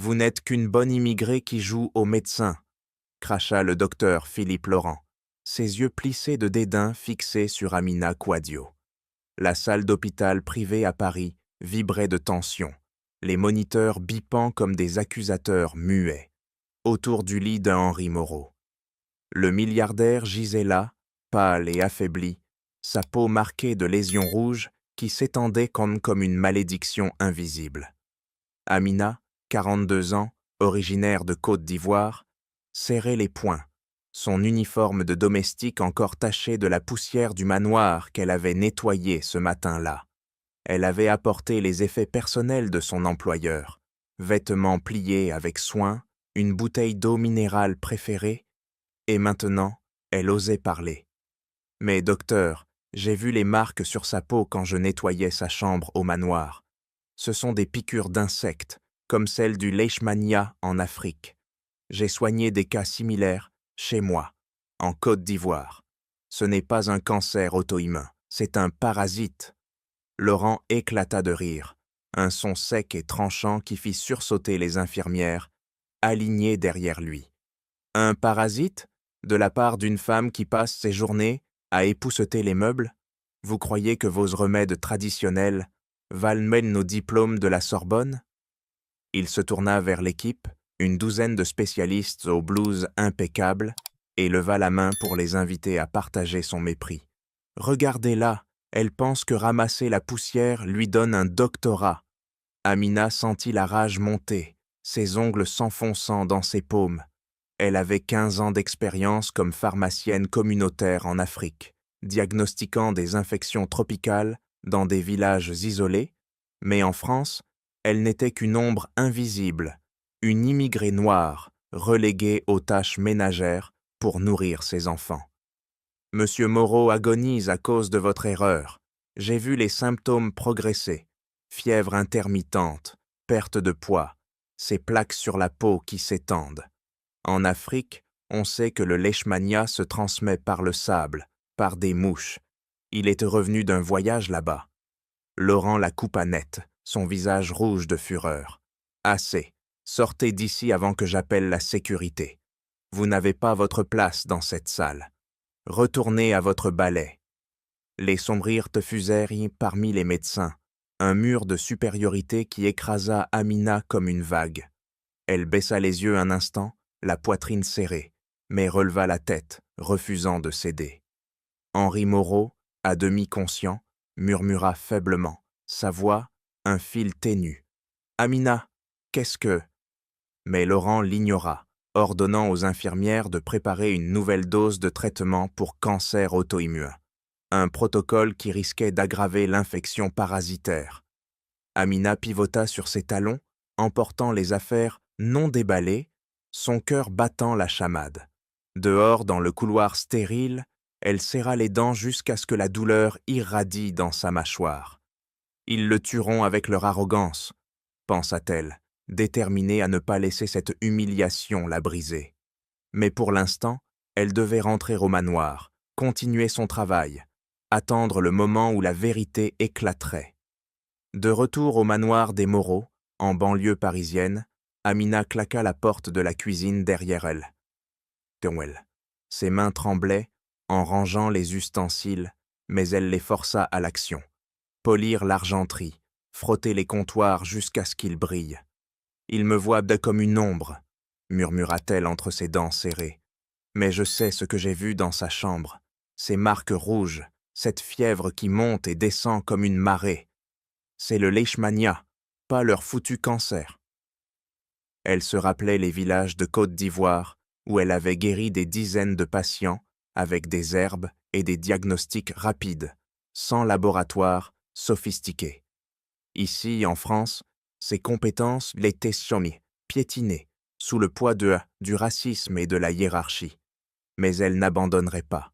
Vous n'êtes qu'une bonne immigrée qui joue au médecin, cracha le docteur Philippe Laurent, ses yeux plissés de dédain fixés sur Amina Quadio. La salle d'hôpital privée à Paris vibrait de tension, les moniteurs bipant comme des accusateurs muets, autour du lit d'un Henri Moreau. Le milliardaire gisait là, pâle et affaibli, sa peau marquée de lésions rouges qui s'étendaient comme une malédiction invisible. Amina, 42 ans, originaire de Côte d'Ivoire, serrait les poings, son uniforme de domestique encore taché de la poussière du manoir qu'elle avait nettoyé ce matin-là. Elle avait apporté les effets personnels de son employeur, vêtements pliés avec soin, une bouteille d'eau minérale préférée, et maintenant, elle osait parler. « Mais docteur, j'ai vu les marques sur sa peau quand je nettoyais sa chambre au manoir. Ce sont des piqûres d'insectes, comme celle du leishmania en Afrique. J'ai soigné des cas similaires chez moi, en Côte d'Ivoire. Ce n'est pas un cancer auto-immun, c'est un parasite. » Laurent éclata de rire, un son sec et tranchant qui fit sursauter les infirmières, alignées derrière lui. Un parasite, de la part d'une femme qui passe ses journées à épousseter les meubles? Vous croyez que vos remèdes traditionnels valent même nos diplômes de la Sorbonne? Il se tourna vers l'équipe, une douzaine de spécialistes au blues impeccable, et leva la main pour les inviter à partager son mépris. « Regardez-la, elle pense que ramasser la poussière lui donne un doctorat. » Amina sentit la rage monter, ses ongles s'enfonçant dans ses paumes. Elle avait 15 ans d'expérience comme pharmacienne communautaire en Afrique, diagnostiquant des infections tropicales dans des villages isolés, mais en France, elle n'était qu'une ombre invisible, une immigrée noire, reléguée aux tâches ménagères pour nourrir ses enfants. « Monsieur Moreau agonise à cause de votre erreur. J'ai vu les symptômes progresser. Fièvre intermittente, perte de poids, ces plaques sur la peau qui s'étendent. En Afrique, on sait que le leishmania se transmet par le sable, par des mouches. Il est revenu d'un voyage là-bas. » Laurent la coupa net, son visage rouge de fureur. « Assez. Sortez d'ici avant que j'appelle la sécurité. Vous n'avez pas votre place dans cette salle. Retournez à votre balai. » Les sombrirent fusèrent parmi les médecins, un mur de supériorité qui écrasa Amina comme une vague. Elle baissa les yeux un instant, la poitrine serrée, mais releva la tête, refusant de céder. Henri Moreau, à demi conscient, murmura faiblement, sa voix, un fil ténu. « Amina, qu'est-ce que… » Mais Laurent l'ignora, ordonnant aux infirmières de préparer une nouvelle dose de traitement pour cancer auto-immun, un protocole qui risquait d'aggraver l'infection parasitaire. Amina pivota sur ses talons, emportant les affaires non déballées, son cœur battant la chamade. Dehors, dans le couloir stérile, elle serra les dents jusqu'à ce que la douleur irradie dans sa mâchoire. « Ils le tueront avec leur arrogance, » pensa-t-elle, déterminée à ne pas laisser cette humiliation la briser. Mais pour l'instant, elle devait rentrer au manoir, continuer son travail, attendre le moment où la vérité éclaterait. De retour au manoir des Moreau, en banlieue parisienne, Amina claqua la porte de la cuisine derrière elle. Ses mains tremblaient en rangeant les ustensiles, mais elle les força à l'action. Polir l'argenterie, frotter les comptoirs jusqu'à ce qu'ils brillent. « Il me voit comme une ombre, » murmura-t-elle entre ses dents serrées. « Mais je sais ce que j'ai vu dans sa chambre, ces marques rouges, cette fièvre qui monte et descend comme une marée. C'est le leishmania, pas leur foutu cancer. » Elle se rappelait les villages de Côte d'Ivoire où elle avait guéri des dizaines de patients avec des herbes et des diagnostics rapides, sans laboratoire sophistiqué. Ici, en France, ses compétences l'étaient piétinées, sous le poids du racisme et de la hiérarchie. Mais elle n'abandonnerait pas.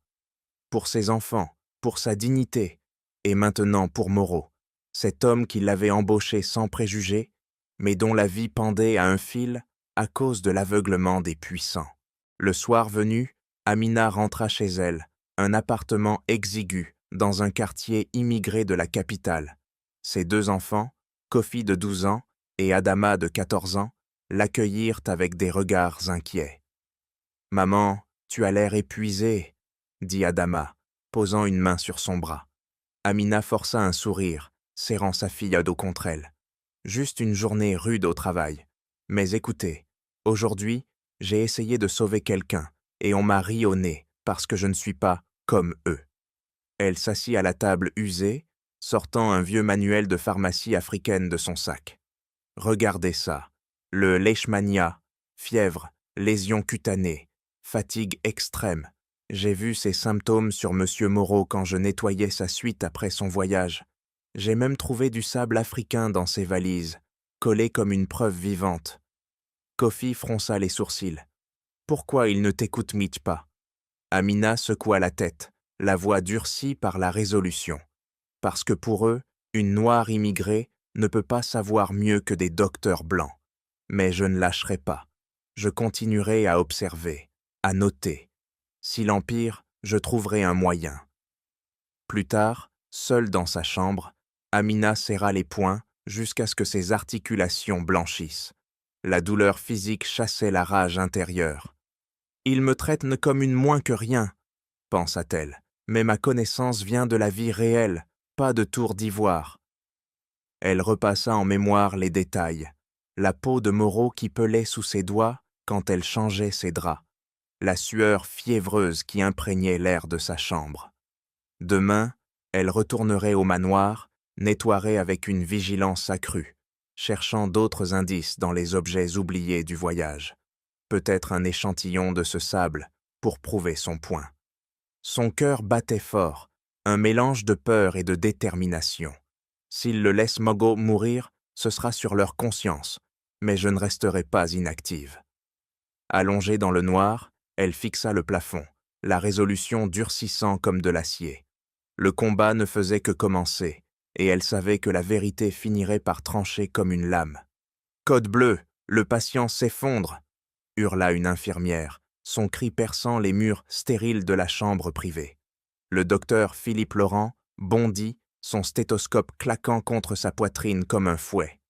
Pour ses enfants, pour sa dignité, et maintenant pour Moreau, cet homme qui l'avait embauché sans préjugés, mais dont la vie pendait à un fil à cause de l'aveuglement des puissants. Le soir venu, Amina rentra chez elle, un appartement exigu dans un quartier immigré de la capitale. Ses deux enfants, Kofi de 12 ans et Adama de 14 ans, l'accueillirent avec des regards inquiets. « Maman, tu as l'air épuisée, » dit Adama, posant une main sur son bras. Amina força un sourire, serrant sa fille à dos contre elle. « Juste une journée rude au travail. Mais écoutez, aujourd'hui, j'ai essayé de sauver quelqu'un, et on m'a ri au nez parce que je ne suis pas comme eux. » Elle s'assit à la table usée, sortant un vieux manuel de pharmacie africaine de son sac. « Regardez ça. Le leishmania, fièvre, lésions cutanées, fatigue extrême. J'ai vu ces symptômes sur Monsieur Moreau quand je nettoyais sa suite après son voyage. J'ai même trouvé du sable africain dans ses valises, collé comme une preuve vivante. » Kofi fronça les sourcils. « Pourquoi il ne t'écoute pas ?» Amina secoua la tête, la voix durcie par la résolution. « Parce que pour eux, une noire immigrée ne peut pas savoir mieux que des docteurs blancs. Mais je ne lâcherai pas. Je continuerai à observer, à noter. Si l'Empire, je trouverai un moyen. » Plus tard, seule dans sa chambre, Amina serra les poings jusqu'à ce que ses articulations blanchissent. La douleur physique chassait la rage intérieure. « Il me traite comme une moins que rien, » pensa-t-elle, « mais ma connaissance vient de la vie réelle, pas de tour d'ivoire. » Elle repassa en mémoire les détails. La peau de Moreau qui pelait sous ses doigts quand elle changeait ses draps. La sueur fiévreuse qui imprégnait l'air de sa chambre. Demain, elle retournerait au manoir, nettoierait avec une vigilance accrue, cherchant d'autres indices dans les objets oubliés du voyage. Peut-être un échantillon de ce sable pour prouver son point. Son cœur battait fort, un mélange de peur et de détermination. S'ils le laissent Mogo mourir, ce sera sur leur conscience, mais je ne resterai pas inactive. Allongée dans le noir, elle fixa le plafond, la résolution durcissant comme de l'acier. Le combat ne faisait que commencer, et elle savait que la vérité finirait par trancher comme une lame. « Code bleu, le patient s'effondre !» hurla une infirmière, son cri perçant les murs stériles de la chambre privée. Le docteur Philippe Laurent bondit, son stéthoscope claquant contre sa poitrine comme un fouet.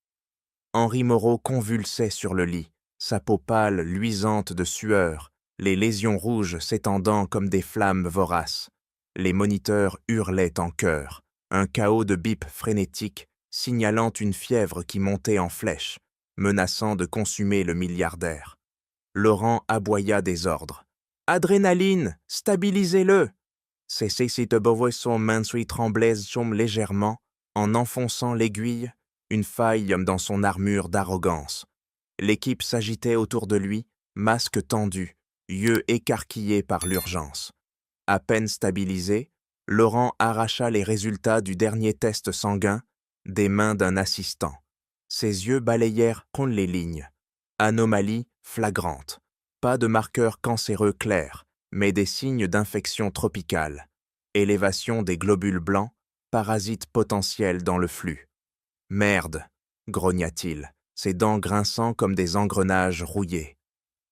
Henri Moreau convulsait sur le lit, sa peau pâle luisante de sueur, les lésions rouges s'étendant comme des flammes voraces. Les moniteurs hurlaient en chœur, un chaos de bips frénétiques signalant une fièvre qui montait en flèche, menaçant de consumer le milliardaire. Laurent aboya des ordres. « Adrénaline, stabilisez-le !» Ses son mains tremblaient légèrement en enfonçant l'aiguille, une faille dans son armure d'arrogance. L'équipe s'agitait autour de lui, masque tendu, yeux écarquillés par l'urgence. À peine stabilisé, Laurent arracha les résultats du dernier test sanguin des mains d'un assistant. Ses yeux balayèrent contre les lignes. Anomalie flagrante. Pas de marqueurs cancéreux clairs, mais des signes d'infection tropicale. Élévation des globules blancs, parasites potentiels dans le flux. « Merde !» grogna-t-il, ses dents grinçant comme des engrenages rouillés.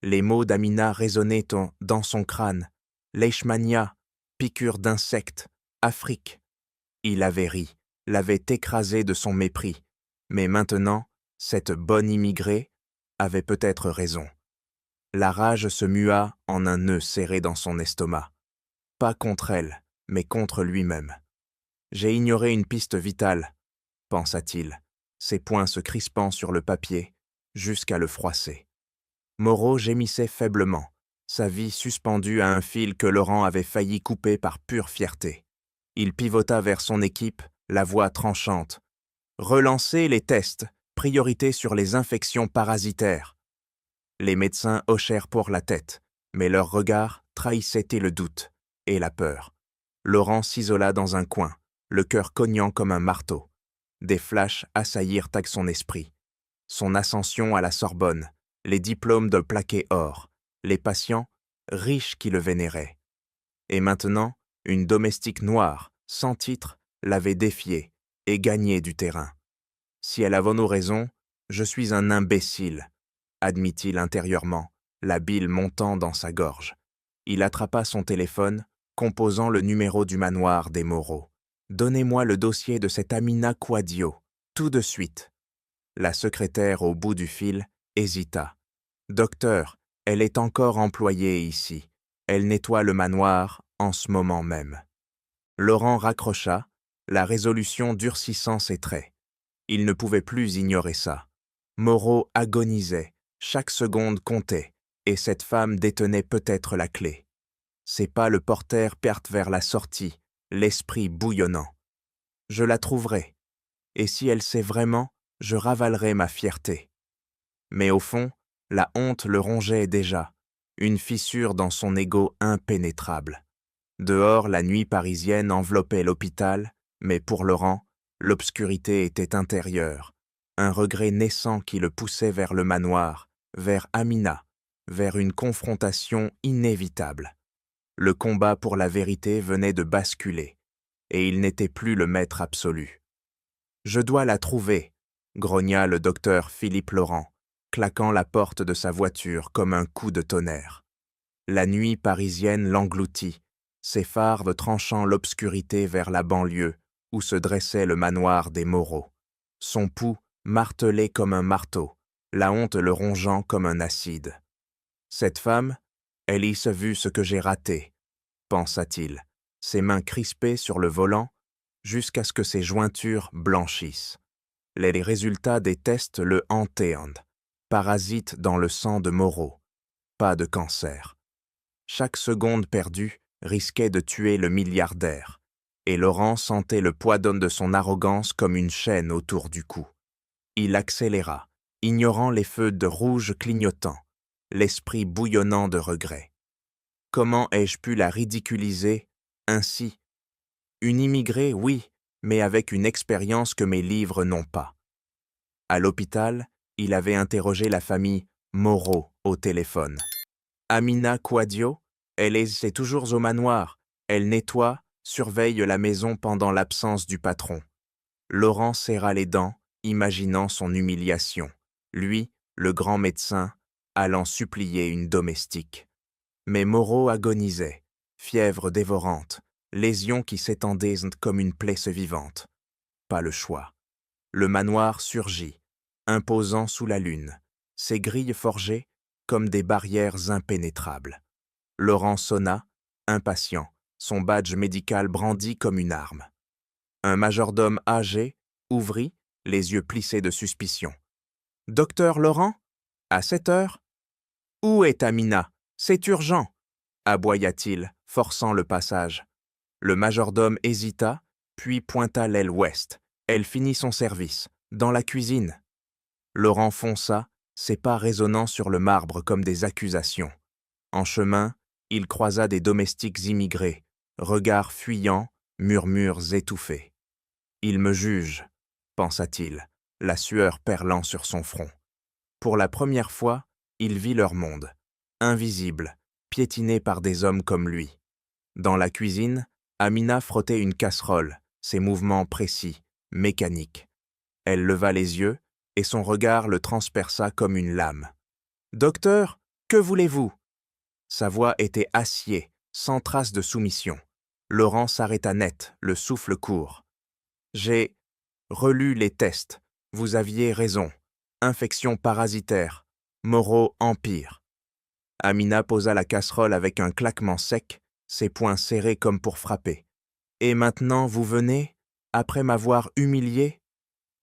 Les mots d'Amina résonnaient dans son crâne. Leishmania, piqûre d'insectes, Afrique. Il avait ri, l'avait écrasé de son mépris. Mais maintenant, cette bonne immigrée avait peut-être raison. La rage se mua en un nœud serré dans son estomac. Pas contre elle, mais contre lui-même. « J'ai ignoré une piste vitale, » pensa-t-il, ses poings se crispant sur le papier, jusqu'à le froisser. Moreau gémissait faiblement, sa vie suspendue à un fil que Laurent avait failli couper par pure fierté. Il pivota vers son équipe, la voix tranchante. « Relancez les tests, priorité sur les infections parasitaires. » Les médecins hochèrent pour la tête, mais leur regard trahissait le doute et la peur. Laurent s'isola dans un coin, le cœur cognant comme un marteau. Des flashs assaillirent à son esprit. Son ascension à la Sorbonne, les diplômes de plaqué or, les patients, riches qui le vénéraient. Et maintenant, une domestique noire, sans titre, l'avait défié et gagné du terrain. « Si elle avait nos raisons, je suis un imbécile, » admit-il intérieurement, la bile montant dans sa gorge. Il attrapa son téléphone, composant le numéro du manoir des Moreau. « Donnez-moi le dossier de cette Amina Quadio, tout de suite. » La secrétaire au bout du fil hésita. « Docteur, elle est encore employée ici. Elle nettoie le manoir en ce moment même. » Laurent raccrocha, la résolution durcissant ses traits. Il ne pouvait plus ignorer ça. Moreau agonisait, chaque seconde comptait, et cette femme détenait peut-être la clé. Ses pas le portèrent perte vers la sortie, l'esprit bouillonnant. Je la trouverai, et si elle sait vraiment, je ravalerai ma fierté. Mais au fond, la honte le rongeait déjà, une fissure dans son égo impénétrable. Dehors, la nuit parisienne enveloppait l'hôpital, mais pour Laurent, l'obscurité était intérieure, un regret naissant qui le poussait vers le manoir, vers Amina, vers une confrontation inévitable. Le combat pour la vérité venait de basculer, et il n'était plus le maître absolu. « Je dois la trouver », grogna le docteur Philippe Laurent, claquant la porte de sa voiture comme un coup de tonnerre. La nuit parisienne l'engloutit, ses phares tranchant l'obscurité vers la banlieue où se dressait le manoir des Moreau. Son pouls martelé comme un marteau, la honte le rongeant comme un acide. « Cette femme, elle y a vu ce que j'ai raté, » pensa-t-il, ses mains crispées sur le volant jusqu'à ce que ses jointures blanchissent. Les résultats des tests le hantaient, parasite dans le sang de Moreau. Pas de cancer. Chaque seconde perdue risquait de tuer le milliardaire, et Laurent sentait le poids de son arrogance comme une chaîne autour du cou. Il accéléra, ignorant les feux de rouge clignotants, l'esprit bouillonnant de regret. Comment ai-je pu la ridiculiser ainsi? Une immigrée, oui, mais avec une expérience que mes livres n'ont pas. À l'hôpital, il avait interrogé la famille Moreau au téléphone. Amina Quadio, elle est toujours au manoir, elle nettoie, surveille la maison pendant l'absence du patron. Laurent serra les dents, imaginant son humiliation. Lui, le grand médecin, allant supplier une domestique. Mais Moreau agonisait, fièvre dévorante, lésion qui s'étendait comme une plaie vivante. Pas le choix. Le manoir surgit, imposant sous la lune, ses grilles forgées comme des barrières impénétrables. Laurent sonna, impatient, son badge médical brandi comme une arme. Un majordome âgé ouvrit, les yeux plissés de suspicion. « Docteur Laurent? À 7 heures? Où est Amina? C'est urgent !» aboya-t-il, forçant le passage. Le majordome hésita, puis pointa l'aile ouest. Elle finit son service, dans la cuisine. Laurent fonça, ses pas résonnant sur le marbre comme des accusations. En chemin, il croisa des domestiques immigrés, regards fuyants, murmures étouffés. « Il me juge », pensa-t-il, la sueur perlant sur son front. Pour la première fois, il vit leur monde, invisible, piétiné par des hommes comme lui. Dans la cuisine, Amina frottait une casserole, ses mouvements précis, mécaniques. Elle leva les yeux, et son regard le transperça comme une lame. « Docteur, que voulez-vous » Sa voix était acier, sans trace de soumission. Laurent s'arrêta net, le souffle court. « J'ai relu les tests. Vous aviez raison. Infection parasitaire. Moreau empire. » Amina posa la casserole avec un claquement sec, ses poings serrés comme pour frapper. « Et maintenant vous venez, après m'avoir humilié ?»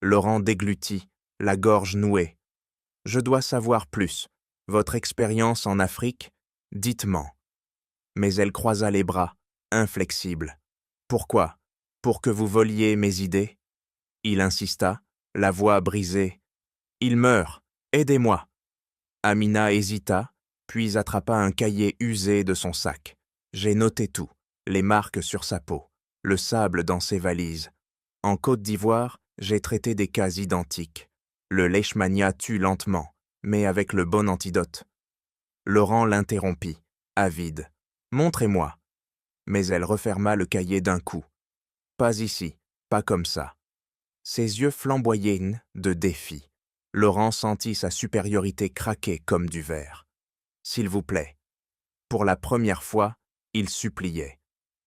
Laurent déglutit, la gorge nouée. « Je dois savoir plus. Votre expérience en Afrique, dites-moi. » Mais elle croisa les bras, inflexible. « Pourquoi? Pour que vous voliez mes idées ?» Il insista, la voix brisée. « Il meurt. Aidez-moi. » Amina hésita, puis attrapa un cahier usé de son sac. J'ai noté tout, les marques sur sa peau, le sable dans ses valises. En Côte d'Ivoire, j'ai traité des cas identiques. Le leishmania tue lentement, mais avec le bon antidote. Laurent l'interrompit, avide. « Montrez-moi. » Mais elle referma le cahier d'un coup. « Pas ici, pas comme ça. » Ses yeux flamboyaient de défi. Laurent sentit sa supériorité craquer comme du verre. « S'il vous plaît. » Pour la première fois, il suppliait.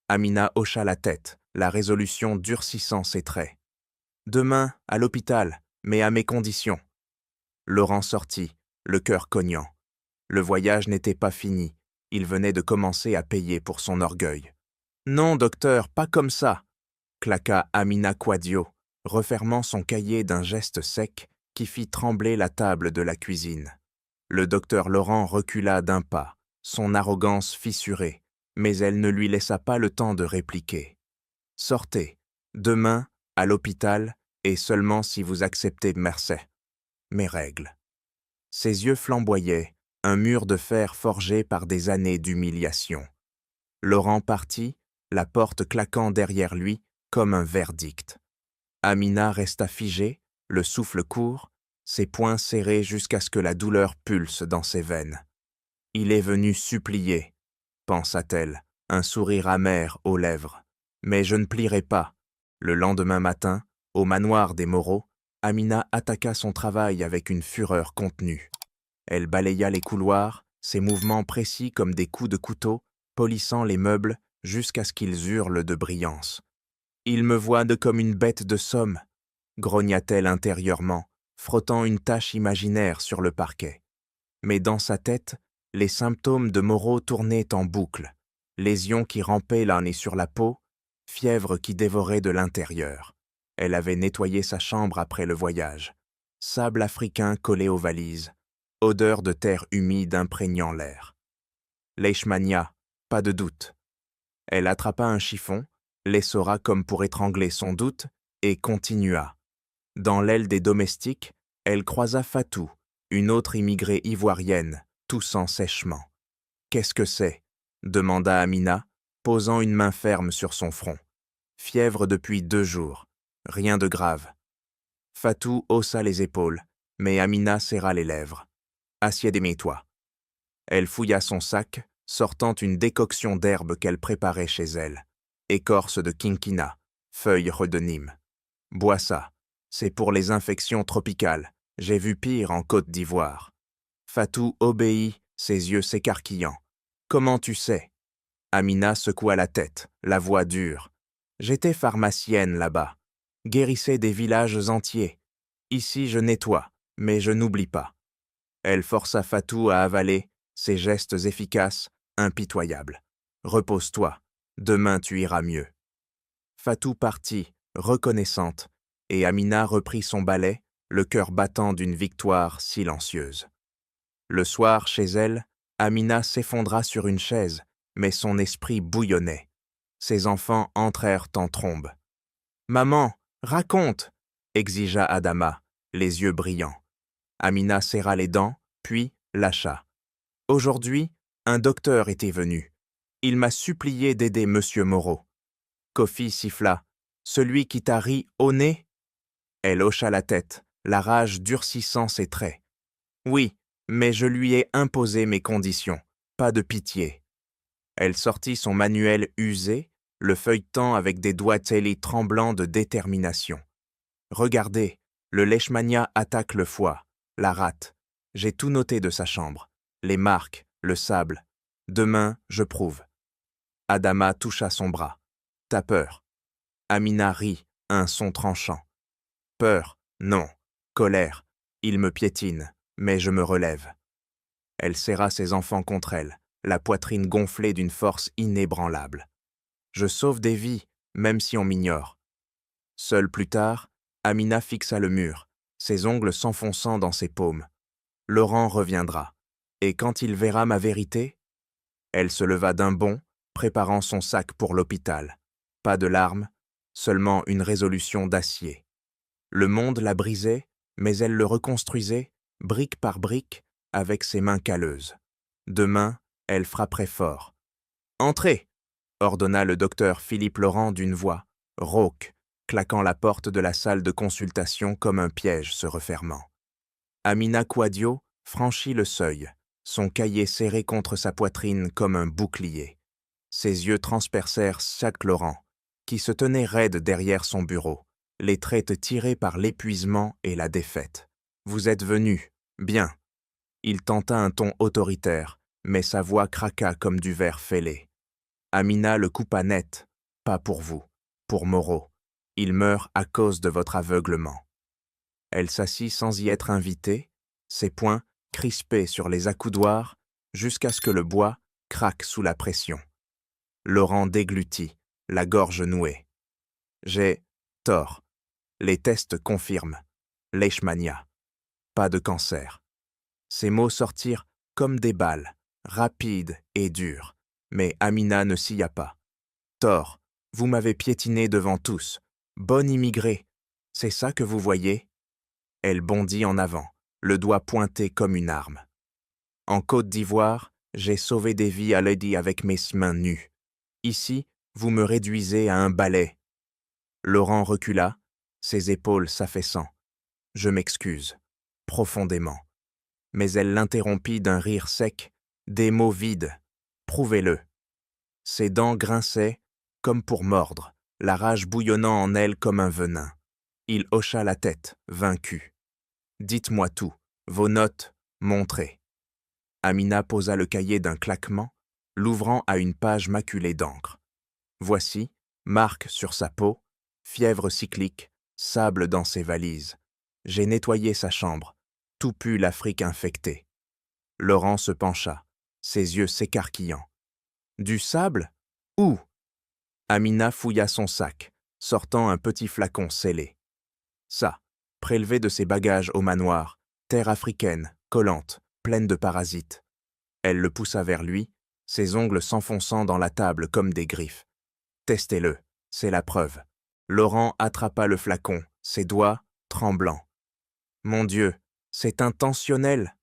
Amina hocha la tête, la résolution durcissant ses traits. « Demain, à l'hôpital, mais à mes conditions. » Laurent sortit, le cœur cognant. Le voyage n'était pas fini, il venait de commencer à payer pour son orgueil. « Non, docteur, pas comme ça !» claqua Amina Quadio, refermant son cahier d'un geste sec qui fit trembler la table de la cuisine. Le docteur Laurent recula d'un pas, son arrogance fissurée, mais elle ne lui laissa pas le temps de répliquer. « Sortez, demain, à l'hôpital, et seulement si vous acceptez Mercey. Mes règles. » Ses yeux flamboyaient, un mur de fer forgé par des années d'humiliation. Laurent partit, la porte claquant derrière lui comme un verdict. Amina resta figée, le souffle court, ses poings serrés jusqu'à ce que la douleur pulse dans ses veines. « Il est venu supplier, » pensa-t-elle, un sourire amer aux lèvres. « Mais je ne plierai pas. » Le lendemain matin, au manoir des Moreau, Amina attaqua son travail avec une fureur contenue. Elle balaya les couloirs, ses mouvements précis comme des coups de couteau, polissant les meubles jusqu'à ce qu'ils hurlent de brillance. « Il me voit comme une bête de somme », grogna-t-elle intérieurement, frottant une tache imaginaire sur le parquet. Mais dans sa tête, les symptômes de Moreau tournaient en boucle, lésions qui rampaient là et sur la peau, fièvre qui dévorait de l'intérieur. Elle avait nettoyé sa chambre après le voyage. Sable africain collé aux valises, odeur de terre humide imprégnant l'air. Leishmania, pas de doute. Elle attrapa un chiffon, l'essora comme pour étrangler son doute, et continua. Dans l'aile des domestiques, elle croisa Fatou, une autre immigrée ivoirienne, toussant sèchement. « Qu'est-ce que c'est » demanda Amina, posant une main ferme sur son front. « Fièvre depuis 2 jours. Rien de grave. » Fatou haussa les épaules, mais Amina serra les lèvres. « Assieds-toi. » Elle fouilla son sac, sortant une décoction d'herbes qu'elle préparait chez elle. Écorce de quinquina, feuilles de Nîmes. « Bois ça. C'est pour les infections tropicales. J'ai vu pire en Côte d'Ivoire. » Fatou obéit, ses yeux s'écarquillant. « Comment tu sais ?» Amina secoua la tête, la voix dure. « J'étais pharmacienne là-bas. Guérissais des villages entiers. Ici, je nettoie, mais je n'oublie pas. » Elle força Fatou à avaler, ses gestes efficaces, impitoyables. « Repose-toi. Demain, tu iras mieux. » Fatou partit, reconnaissante, et Amina reprit son balai, le cœur battant d'une victoire silencieuse. Le soir, chez elle, Amina s'effondra sur une chaise, mais son esprit bouillonnait. Ses enfants entrèrent en trombe. « Maman, raconte !» exigea Adama, les yeux brillants. Amina serra les dents, puis lâcha. « Aujourd'hui, un docteur était venu. Il m'a supplié d'aider Monsieur Moreau. » Kofi siffla. « Celui qui t'a ri au nez ?» Elle hocha la tête, la rage durcissant ses traits. « Oui, mais je lui ai imposé mes conditions. Pas de pitié. » Elle sortit son manuel usé, le feuilletant avec des doigts têlés tremblants de détermination. « Regardez, le leishmania attaque le foie, la rate. J'ai tout noté de sa chambre. Les marques, le sable. Demain, je prouve. » Adama toucha son bras. « T'as peur ?» Amina rit, un son tranchant. « Peur, non. Colère. Il me piétine, mais je me relève. » Elle serra ses enfants contre elle, la poitrine gonflée d'une force inébranlable. « Je sauve des vies, même si on m'ignore. » Seule plus tard, Amina fixa le mur, ses ongles s'enfonçant dans ses paumes. « Laurent reviendra. Et quand il verra ma vérité ?» Elle se leva d'un bond, préparant son sac pour l'hôpital. Pas de larmes, seulement une résolution d'acier. Le monde la brisait, mais elle le reconstruisait, brique par brique, avec ses mains calleuses. Demain, elle frapperait fort. « Entrez !» ordonna le docteur Philippe Laurent d'une voix, rauque, claquant la porte de la salle de consultation comme un piège se refermant. Amina Quadio franchit le seuil, son cahier serré contre sa poitrine comme un bouclier. Ses yeux transpercèrent chaque Laurent, qui se tenait raide derrière son bureau, les traits tirés par l'épuisement et la défaite. « Vous êtes venu. Bien. » Il tenta un ton autoritaire, mais sa voix craqua comme du verre fêlé. Amina le coupa net. « Pas pour vous, pour Moreau. Il meurt à cause de votre aveuglement. » Elle s'assit sans y être invitée, ses poings, crispé sur les accoudoirs, jusqu'à ce que le bois craque sous la pression. Laurent déglutit, la gorge nouée. J'ai tort. Les tests confirment. Leishmania. Pas de cancer. Ces mots sortirent comme des balles, rapides et durs, mais Amina ne s'y a pas. Tort, vous m'avez piétiné devant tous. Bonne immigrée, c'est ça que vous voyez? Elle bondit en avant, le doigt pointé comme une arme. En Côte d'Ivoire, j'ai sauvé des vies à Lady avec mes mains nues. Ici, vous me réduisez à un balai. Laurent recula, ses épaules s'affaissant. Je m'excuse, profondément. Mais elle l'interrompit d'un rire sec, des mots vides. Prouvez-le. Ses dents grinçaient, comme pour mordre, la rage bouillonnant en elle comme un venin. Il hocha la tête, vaincu. Dites-moi tout, vos notes, montrez. Amina posa le cahier d'un claquement, l'ouvrant à une page maculée d'encre. Voici, marque sur sa peau, fièvre cyclique, sable dans ses valises. J'ai nettoyé sa chambre, tout pue l'Afrique infectée. Laurent se pencha, ses yeux s'écarquillant. Du sable? Où? Amina fouilla son sac, sortant un petit flacon scellé. Ça, prélevé de ses bagages au manoir, terre africaine, collante, pleine de parasites. Elle le poussa vers lui, ses ongles s'enfonçant dans la table comme des griffes. Testez-le, c'est la preuve. Laurent attrapa le flacon, ses doigts tremblants. Mon Dieu, c'est intentionnel.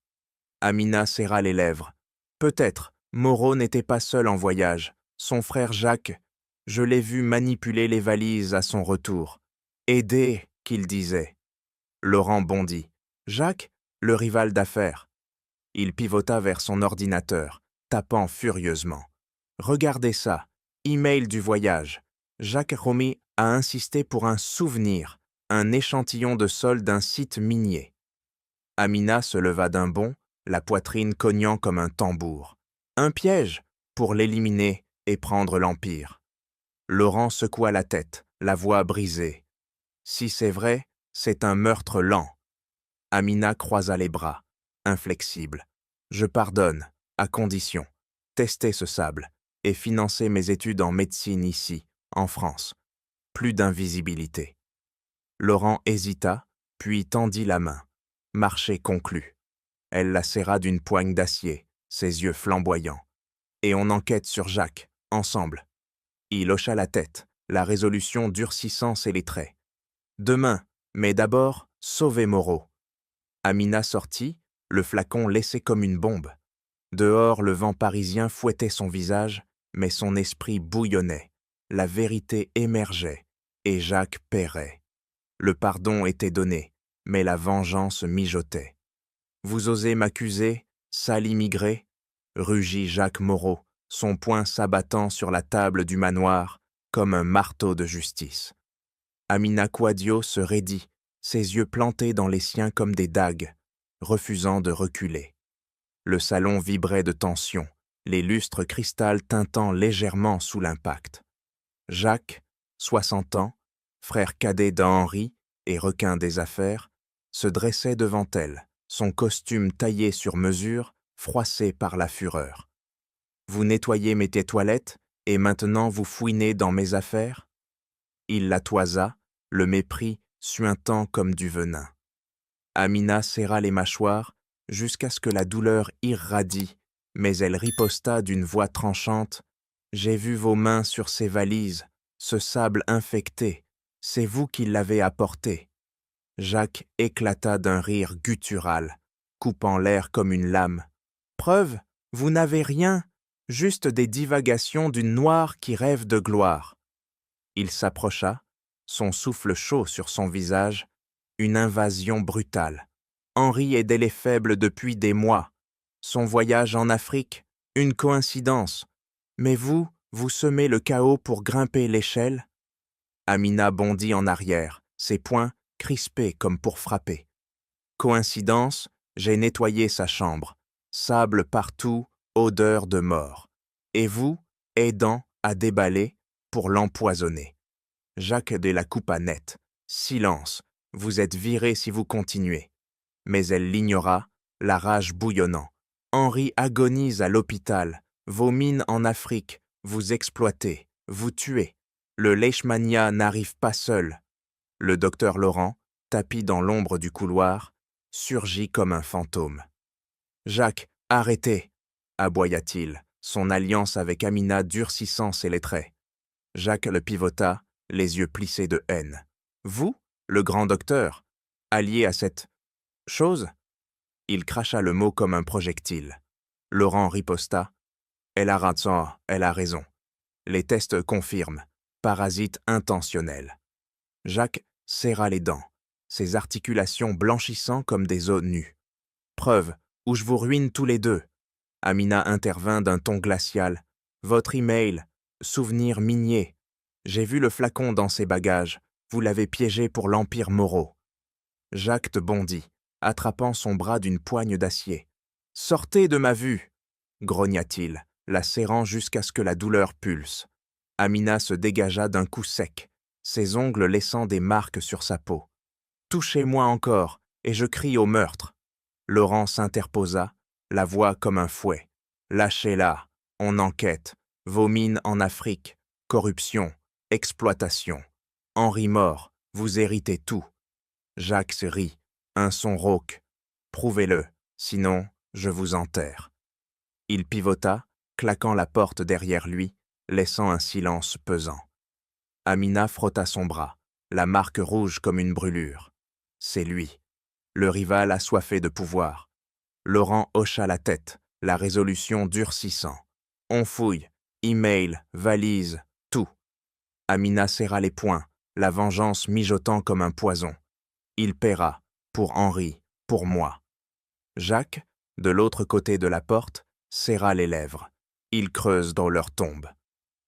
Amina serra les lèvres. Peut-être, Moreau n'était pas seul en voyage. Son frère Jacques, je l'ai vu manipuler les valises à son retour. Aidez, qu'il disait. Laurent bondit. Jacques, le rival d'affaires. Il pivota vers son ordinateur, tapant furieusement. Regardez ça, email du voyage. Jacques Romy a insisté pour un souvenir, un échantillon de sol d'un site minier. Amina se leva d'un bond, la poitrine cognant comme un tambour. Un piège pour l'éliminer et prendre l'Empire. Laurent secoua la tête, la voix brisée. Si c'est vrai, c'est un meurtre lent. Amina croisa les bras, inflexible. Je pardonne, à condition. Tester ce sable et financer mes études en médecine ici, en France. Plus d'invisibilité. Laurent hésita, puis tendit la main. Marché conclu. Elle la serra d'une poigne d'acier, ses yeux flamboyants. Et on enquête sur Jacques, ensemble. Il hocha la tête, la résolution durcissant ses traits. Demain, mais d'abord, sauvez Moreau. Amina sortit, le flacon laissé comme une bombe. Dehors, le vent parisien fouettait son visage, mais son esprit bouillonnait. La vérité émergeait, et Jacques paierait. Le pardon était donné, mais la vengeance mijotait. Vous osez m'accuser, sale immigré? Rugit Jacques Moreau, son poing s'abattant sur la table du manoir comme un marteau de justice. Amina Quadio se raidit, ses yeux plantés dans les siens comme des dagues, refusant de reculer. Le salon vibrait de tension, les lustres cristal tintant légèrement sous l'impact. Jacques, 60 ans, frère cadet d'Henri et requin des affaires, se dressait devant elle, son costume taillé sur mesure, froissé par la fureur. Vous nettoyez mes toilettes et maintenant vous fouinez dans mes affaires? Il la toisa, le mépris suintant comme du venin. Amina serra les mâchoires jusqu'à ce que la douleur irradie, mais elle riposta d'une voix tranchante. « J'ai vu vos mains sur ces valises, ce sable infecté, c'est vous qui l'avez apporté. » Jacques éclata d'un rire guttural, coupant l'air comme une lame. « Preuve, vous n'avez rien, juste des divagations d'une noire qui rêve de gloire. » Il s'approcha, son souffle chaud sur son visage, une invasion brutale. Henri aidait les faibles depuis des mois. Son voyage en Afrique, une coïncidence. Mais vous, vous semez le chaos pour grimper l'échelle? Amina bondit en arrière, ses poings crispés comme pour frapper. Coïncidence, j'ai nettoyé sa chambre. Sable partout, odeur de mort. Et vous, aidant à déballer pour l'empoisonner. Jacques de la coupa net. Silence, vous êtes viré si vous continuez. Mais elle l'ignora, la rage bouillonnant. Henri agonise à l'hôpital. Vos mines en Afrique, vous exploitez, vous tuez. Le Leishmania n'arrive pas seul. Le docteur Laurent, tapi dans l'ombre du couloir, surgit comme un fantôme. « Jacques, arrêtez !» aboya-t-il, son alliance avec Amina durcissant ses les traits. Jacques le pivota, les yeux plissés de haine. « Vous, le grand docteur, allié à cette chose ?» Il cracha le mot comme un projectile. Laurent riposta. « Elle a raison. Les tests confirment. Parasite intentionnel. » Jacques serra les dents, ses articulations blanchissant comme des os nus. « Preuve, ou je vous ruine tous les deux. » Amina intervint d'un ton glacial. « Votre email, souvenir minier. J'ai vu le flacon dans ses bagages. Vous l'avez piégé pour l'Empire Moreau. » Jacques bondit, attrapant son bras d'une poigne d'acier. « Sortez de ma vue !» grogna-t-il, la serrant jusqu'à ce que la douleur pulse. Amina se dégagea d'un coup sec, ses ongles laissant des marques sur sa peau. « Touchez-moi encore, et je crie au meurtre. » Laurent s'interposa, la voix comme un fouet. « Lâchez-la, on enquête. Vos mines en Afrique, corruption, exploitation. Henri mort, vous héritez tout. » Jacques se rit, un son rauque. « Prouvez-le, sinon je vous enterre. » Il pivota, claquant la porte derrière lui, laissant un silence pesant. Amina frotta son bras, la marque rouge comme une brûlure. C'est lui, le rival assoiffé de pouvoir. Laurent hocha la tête, la résolution durcissant. On fouille, email, valise, tout. Amina serra les poings, la vengeance mijotant comme un poison. Il paiera, pour Henri, pour moi. Jacques, de l'autre côté de la porte, serra les lèvres. Ils creusent dans leur tombe.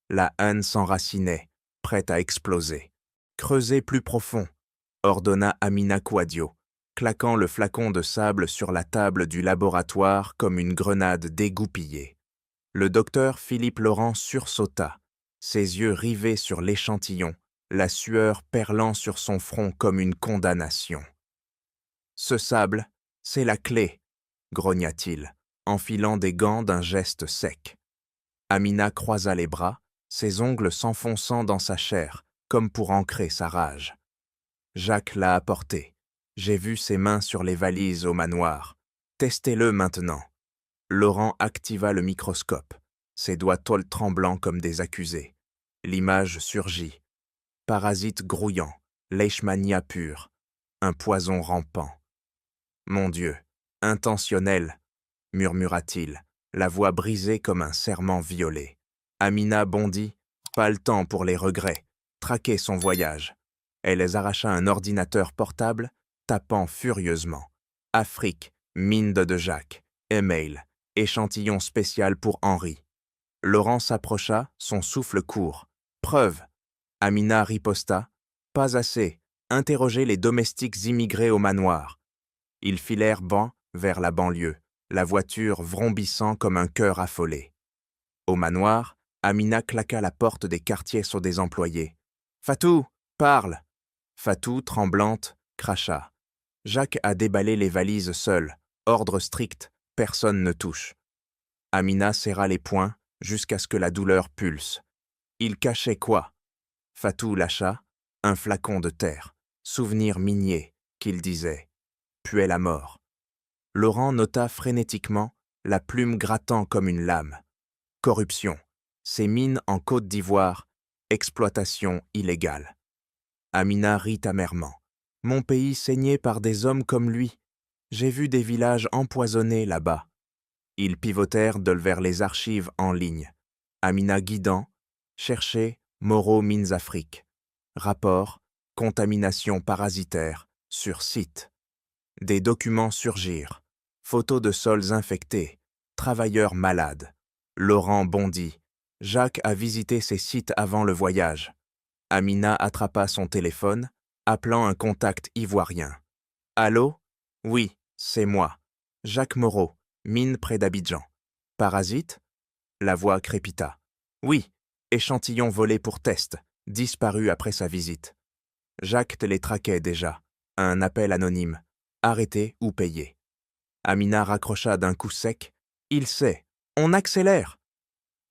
La haine s'enracinait, prête à exploser. « Creusez plus profond », ordonna Amina Quadio, claquant le flacon de sable sur la table du laboratoire comme une grenade dégoupillée. Le docteur Philippe Laurent sursauta, ses yeux rivés sur l'échantillon, la sueur perlant sur son front comme une condamnation. « Ce sable, c'est la clé », grogna-t-il, enfilant des gants d'un geste sec. Amina croisa les bras, ses ongles s'enfonçant dans sa chair, comme pour ancrer sa rage. Jacques l'a apporté. J'ai vu ses mains sur les valises au manoir. Testez-le maintenant. Laurent activa le microscope, ses doigts tremblants comme des accusés. L'image surgit. Parasite grouillant, leishmania pur, un poison rampant. « Mon Dieu, intentionnel !» murmura-t-il, la voix brisée comme un serment violé. Amina bondit, pas le temps pour les regrets, traquer son voyage. Elle arracha un ordinateur portable, tapant furieusement. Afrique, mine de Jacques, email, échantillon spécial pour Henri. Laurent s'approcha, son souffle court. Preuve. Amina riposta. Pas assez. Interrogez les domestiques immigrés au manoir. Ils filèrent banc vers la banlieue, la voiture vrombissant comme un cœur affolé. Au manoir, Amina claqua la porte des quartiers sur des employés. « Fatou, parle !» Fatou, tremblante, cracha. Jacques a déballé les valises seul. Ordre strict, personne ne touche. Amina serra les poings jusqu'à ce que la douleur pulse. Il cachait quoi? Fatou lâcha, un flacon de terre, souvenir minier, qu'il disait, puait la mort. Laurent nota frénétiquement, la plume grattant comme une lame. Corruption, ces mines en Côte d'Ivoire, exploitation illégale. Amina rit amèrement. Mon pays saigné par des hommes comme lui. J'ai vu des villages empoisonnés là-bas. Ils pivotèrent vers les archives en ligne. Amina guidant, cherchez Moreau Mines Afrique. Rapport, contamination parasitaire, sur site. Des documents surgirent. Photos de sols infectés, travailleurs malades. Laurent bondit. Jacques a visité ces sites avant le voyage. Amina attrapa son téléphone, appelant un contact ivoirien. « Allô? Oui, c'est moi. Jacques Moreau, mine près d'Abidjan. Parasite? » La voix crépita. « Oui, échantillon volé pour test, disparu après sa visite. Jacques te les traquait déjà. Un appel anonyme. Arrêté ou payé. » Amina raccrocha d'un coup sec. « Il sait. On accélère !»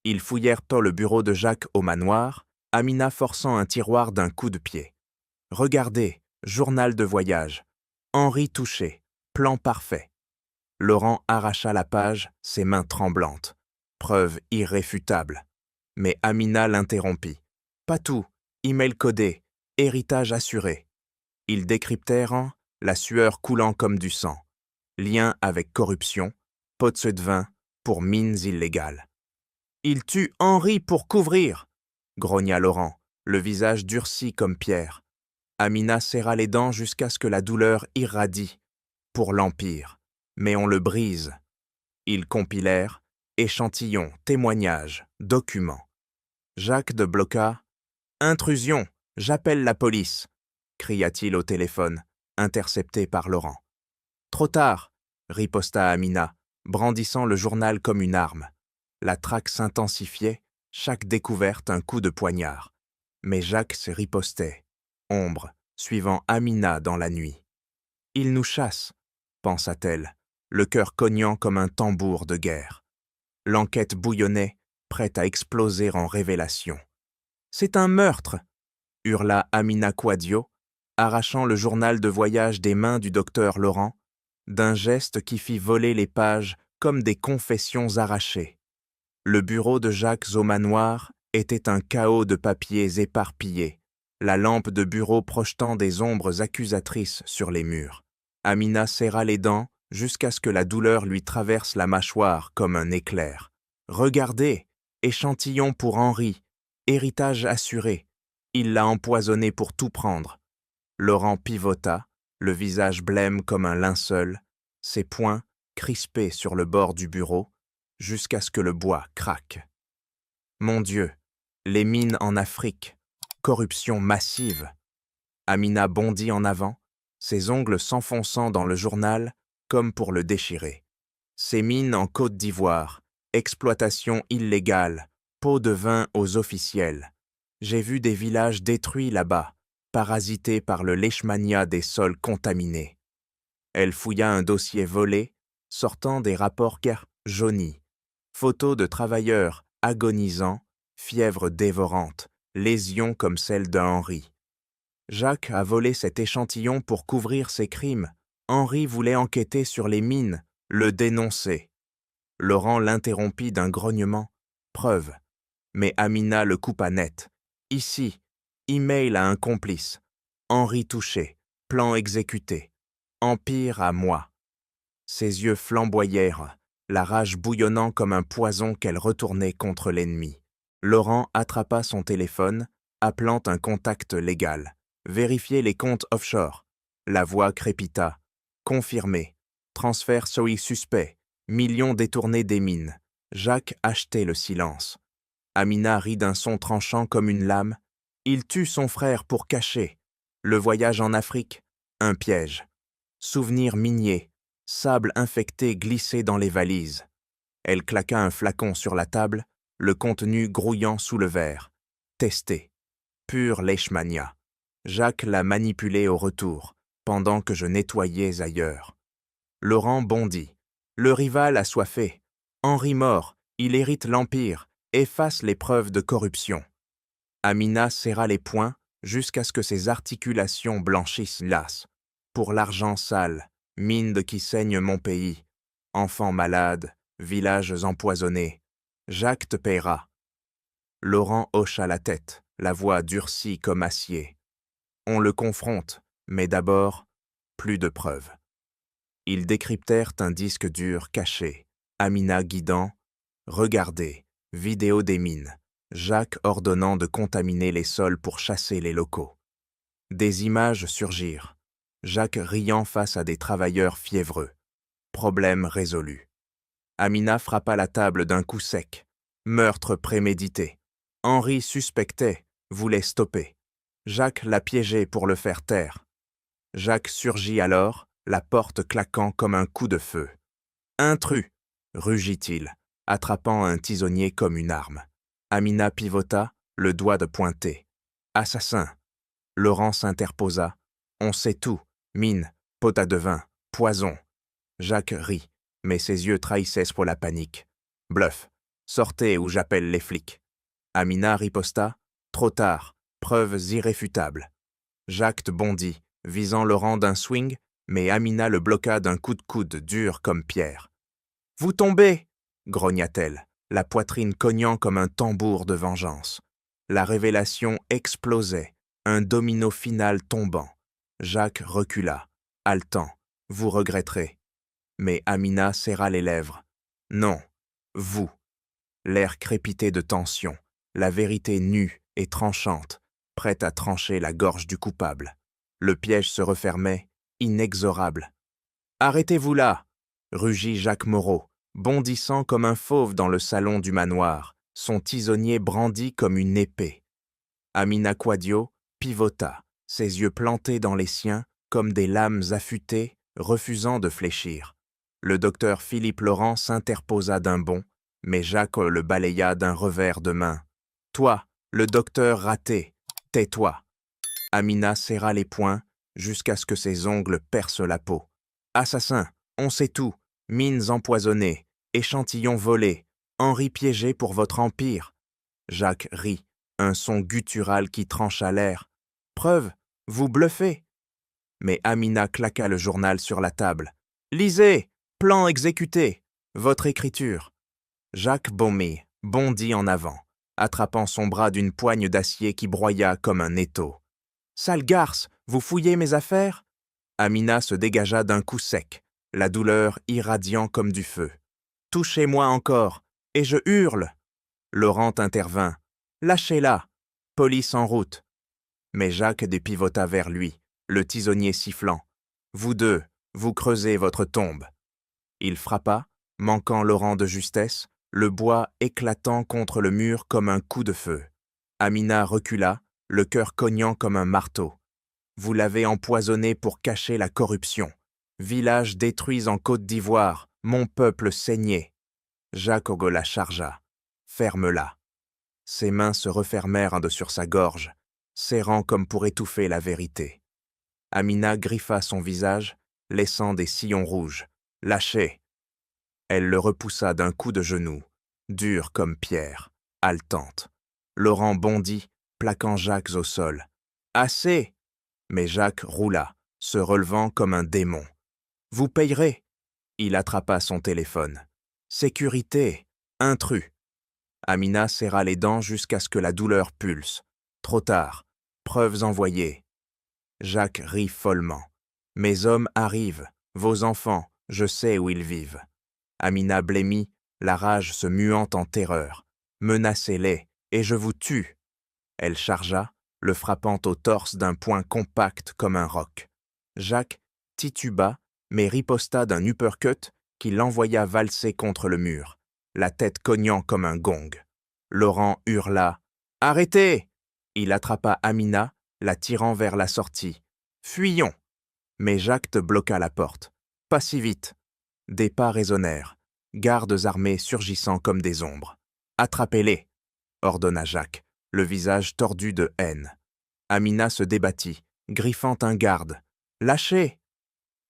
Ils fouillèrent le bureau de Jacques au manoir, Amina forçant un tiroir d'un coup de pied. « Regardez, journal de voyage. Henri touché. Plan parfait. » Laurent arracha la page, ses mains tremblantes. Preuve irréfutable. Mais Amina l'interrompit. « Pas tout. Email codé. Héritage assuré. » Ils décryptèrent, la sueur coulant comme du sang. Lien avec corruption, pot de vin pour mines illégales. « Il tue Henri pour couvrir !» grogna Laurent, le visage durci comme pierre. Amina serra les dents jusqu'à ce que la douleur irradie. « Pour l'Empire. Mais on le brise. » Ils compilèrent, échantillons, témoignages, documents. Jacques de bloqua. « Intrusion, j'appelle la police !» cria-t-il au téléphone, intercepté par Laurent. « Trop tard !» riposta Amina, brandissant le journal comme une arme. La traque s'intensifiait, chaque découverte un coup de poignard. Mais Jacques se ripostait, ombre, suivant Amina dans la nuit. « Il nous chasse !» pensa-t-elle, le cœur cognant comme un tambour de guerre. L'enquête bouillonnait, prête à exploser en révélation. « C'est un meurtre !» hurla Amina Quadio, arrachant le journal de voyage des mains du docteur Laurent, d'un geste qui fit voler les pages comme des confessions arrachées. Le bureau de Jacques au manoir était un chaos de papiers éparpillés, la lampe de bureau projetant des ombres accusatrices sur les murs. Amina serra les dents jusqu'à ce que la douleur lui traverse la mâchoire comme un éclair. « Regardez, échantillon pour Henri, héritage assuré. Il l'a empoisonné pour tout prendre. » Laurent pivota, le visage blême comme un linceul, ses poings crispés sur le bord du bureau, jusqu'à ce que le bois craque. « Mon Dieu, les mines en Afrique, corruption massive !» Amina bondit en avant, ses ongles s'enfonçant dans le journal comme pour le déchirer. « Ces mines en Côte d'Ivoire, exploitation illégale, pot de vin aux officiels. J'ai vu des villages détruits là-bas, parasités par le leishmania des sols contaminés. » Elle fouilla un dossier volé, sortant des rapports jaunis. Photos de travailleurs agonisants, fièvre dévorante, lésions comme celle d'un Henri. Jacques a volé cet échantillon pour couvrir ses crimes. Henri voulait enquêter sur les mines, le dénoncer. Laurent l'interrompit d'un grognement. Preuve. Mais Amina le coupa net. Ici, email à un complice. Henri touché, plan exécuté. Empire à moi. Ses yeux flamboyèrent, la rage bouillonnant comme un poison qu'elle retournait contre l'ennemi. Laurent attrapa son téléphone, appelant un contact légal. Vérifier les comptes offshore. La voix crépita. Confirmé. Transfert SOI suspect. Millions détournés des mines. Jacques achetait le silence. Amina rit d'un son tranchant comme une lame. Il tue son frère pour cacher. Le voyage en Afrique, un piège. Souvenirs miniers, sable infecté glissé dans les valises. Elle claqua un flacon sur la table, le contenu grouillant sous le verre. Testé. Pure leishmania. Jacques l'a manipulé au retour, pendant que je nettoyais ailleurs. Laurent bondit. Le rival assoiffé. Henri mort, il hérite l'Empire, efface les preuves de corruption. Amina serra les poings jusqu'à ce que ses articulations blanchissent las. Pour l'argent sale, mine de qui saigne mon pays. Enfants malades, villages empoisonnés. Jacques te paiera. Laurent hocha la tête, la voix durcie comme acier. On le confronte, mais d'abord, plus de preuves. Ils décryptèrent un disque dur caché. Amina guidant. Regardez, vidéo des mines. Jacques ordonnant de contaminer les sols pour chasser les locaux. Des images surgirent. Jacques riant face à des travailleurs fiévreux. Problème résolu. Amina frappa la table d'un coup sec. Meurtre prémédité. Henri suspectait, voulait stopper. Jacques l'a piégé pour le faire taire. Jacques surgit alors, la porte claquant comme un coup de feu. « Intrus !» rugit-il, attrapant un tisonnier comme une arme. Amina pivota, le doigt de pointer. « Assassin !» Laurent s'interposa. « On sait tout. Mine, pot à de vin, poison. » Jacques rit, mais ses yeux trahissaient pour la panique. Bluff. Sortez ou j'appelle les flics. Amina riposta. Trop tard. Preuves irréfutables. Jacques bondit, visant Laurent d'un swing, mais Amina le bloqua d'un coup de coude dur comme pierre. « Vous tombez !» grogna-t-elle, la poitrine cognant comme un tambour de vengeance. La révélation explosait, un domino final tombant. Jacques recula, haletant. « Vous regretterez. » Mais Amina serra les lèvres. « Non, vous. » L'air crépitait de tension, la vérité nue et tranchante, prête à trancher la gorge du coupable. Le piège se refermait, inexorable. « Arrêtez-vous là !» rugit Jacques Moreau, bondissant comme un fauve dans le salon du manoir, son tisonnier brandi comme une épée. Amina Quadio pivota, ses yeux plantés dans les siens comme des lames affûtées, refusant de fléchir. Le docteur Philippe Laurent s'interposa d'un bond, mais Jacques le balaya d'un revers de main. « Toi, le docteur raté, tais-toi !» Amina serra les poings jusqu'à ce que ses ongles percent la peau. « Assassin, on sait tout, mines empoisonnées, échantillons volés, Henri piégé pour votre empire. » Jacques rit, un son guttural qui trancha l'air. « Preuve, vous bluffez !» Mais Amina claqua le journal sur la table. « Lisez, plan exécuté, votre écriture. » Jacques Beaumé bondit en avant, attrapant son bras d'une poigne d'acier qui broya comme un étau. « Sale garce, vous fouillez mes affaires ?» Amina se dégagea d'un coup sec, la douleur irradiant comme du feu. « Touchez-moi encore, et je hurle !» Laurent intervint. « Lâchez-la, police en route. » Mais Jacques dépivota vers lui, le tisonnier sifflant. « Vous deux, vous creusez votre tombe. » Il frappa, manquant Laurent de justesse, le bois éclatant contre le mur comme un coup de feu. Amina recula, le cœur cognant comme un marteau. « Vous l'avez empoisonné pour cacher la corruption. Village détruit en Côte d'Ivoire, mon peuple saigné. » Jacques Ogola chargea. « Ferme-la. » Ses mains se refermèrent sur sa gorge, serrant comme pour étouffer la vérité. Amina griffa son visage, laissant des sillons rouges. « Lâchez !» Elle le repoussa d'un coup de genou, dur comme pierre, haletante. Laurent bondit, plaquant Jacques au sol. « Assez !» Mais Jacques roula, se relevant comme un démon. « Vous payerez !» Il attrapa son téléphone. « Sécurité ! Intrus !» Amina serra les dents jusqu'à ce que la douleur pulse. Trop tard. Preuves envoyées. Jacques rit follement. « Mes hommes arrivent. Vos enfants, je sais où ils vivent. » Amina blêmit, la rage se muant en terreur. « Menacez-les, et je vous tue !» Elle chargea, le frappant au torse d'un poing compact comme un roc. Jacques tituba, mais riposta d'un uppercut qui l'envoya valser contre le mur, la tête cognant comme un gong. Laurent hurla « Arrêtez !» Il attrapa Amina, la tirant vers la sortie. « Fuyons !» Mais Jacques bloqua la porte. « Pas si vite !» Des pas résonnèrent, gardes armés surgissant comme des ombres. « Attrapez-les !» ordonna Jacques, le visage tordu de haine. Amina se débattit, griffant un garde. « Lâchez !»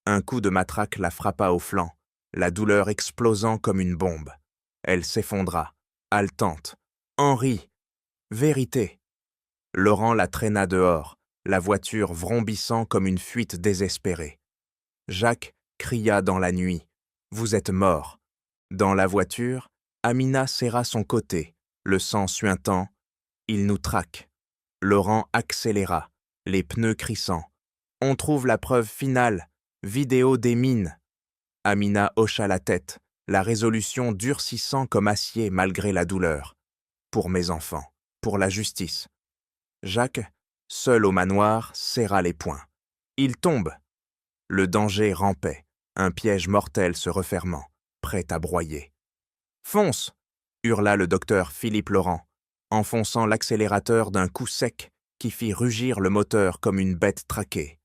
Un coup de matraque la frappa au flanc, la douleur explosant comme une bombe. Elle s'effondra, haletante. « Henri ! Vérité !» Laurent la traîna dehors, la voiture vrombissant comme une fuite désespérée. Jacques cria dans la nuit. « Vous êtes mort !» Dans la voiture, Amina serra son côté, le sang suintant. « Il nous traque !» Laurent accéléra, les pneus crissant. « On trouve la preuve finale, vidéo des mines !» Amina hocha la tête, la résolution durcissant comme acier malgré la douleur. « Pour mes enfants, pour la justice. » Jacques, seul au manoir, serra les poings. « Il tombe !» Le danger rampait, un piège mortel se refermant, prêt à broyer. « Fonce !» hurla le docteur Philippe Laurent, enfonçant l'accélérateur d'un coup sec qui fit rugir le moteur comme une bête traquée.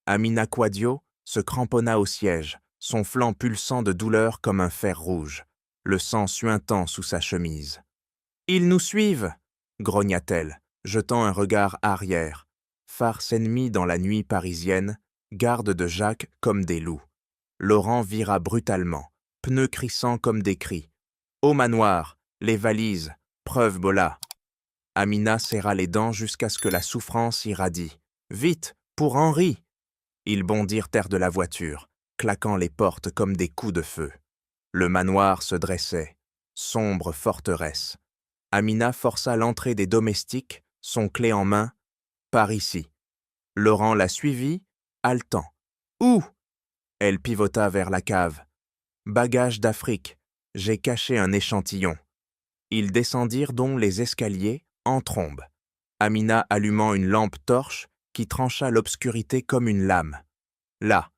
Amina Quadio se cramponna au siège, son flanc pulsant de douleur comme un fer rouge, le sang suintant sous sa chemise. « Ils nous suivent !» grogna-t-elle, jetant un regard arrière. Farce ennemie dans la nuit parisienne, garde de Jacques comme des loups. Laurent vira brutalement, pneus crissant comme des cris. Au manoir, les valises, preuve Bola. Amina serra les dents jusqu'à ce que la souffrance irradie. Vite, pour Henri! Ils bondirent terre de la voiture, claquant les portes comme des coups de feu. Le manoir se dressait, sombre forteresse. Amina força l'entrée des domestiques, son clé en main. Par ici. Laurent la suivit, haletant. Où? Elle pivota vers la cave. Bagages d'Afrique. J'ai caché un échantillon. Ils descendirent donc les escaliers, en trombe. Amina allumant une lampe torche qui trancha l'obscurité comme une lame. Là.